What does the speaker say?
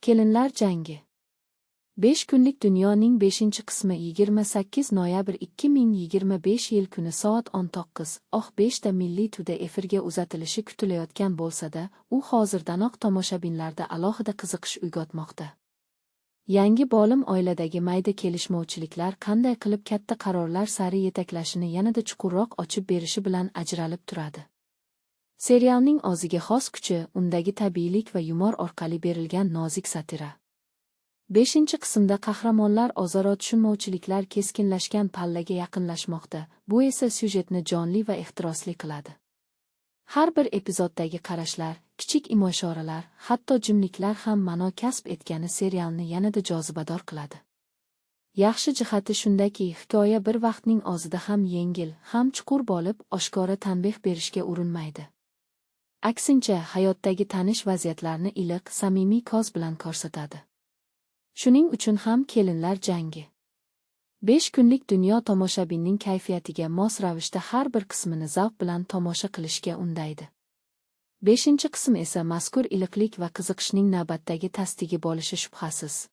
Kelinlar jangi. 5 kunlik dunyoning 5-qismi 28 noyabr 2025 yil kuni soat 19:05 da Milliy to'da efirga uzatilishi kutilayotgan bo'lsa-da, u hozirdanoq tomoshabinlarda alohida qiziqish uyg'otmoqda. Yangi bo'lim oiladagi mayda kelishmovchiliklar qanday qilib katta qarorlar sari yetaklashini yanada chuqurroq ochib berishi bilan ajralib turadi. Serialning o'ziga xos kuchi, undagi tabiiylik va yumor orqali berilgan nozik satira. 5-qismda qahramonlar o'zaro tushunmovchiliklar keskinlashgan pallaga yaqinlashmoqda, bu esa syujetni jonli va ehtirosli qiladi. Har bir epizoddagi qarashlar, kichik imo-ishoralar, hatto jimliklar ham ma'no kasb etgani serialni yanada jozibador qiladi. Yaxshi jihati shundaki, hikoya bir vaqtning o'zida ham yengil, ham chuqur bo'lib, oshkora tanbeh berishga urinmaydi. Aksincha, hayotdagi tanish vaziyatlarni iliq, samimiy ko'z bilan ko'rsatadi. Shuning uchun ham Kelinlar jangi. 5 kunlik dunyo tomoshabinning kayfiyatiga mos ravishda har bir qismini zavq bilan tomosha qilishga undaydi. 5-qism esa mazkur iliqlik va qiziqishning navbatdagi tasdigi bo'lishi shubhasiz.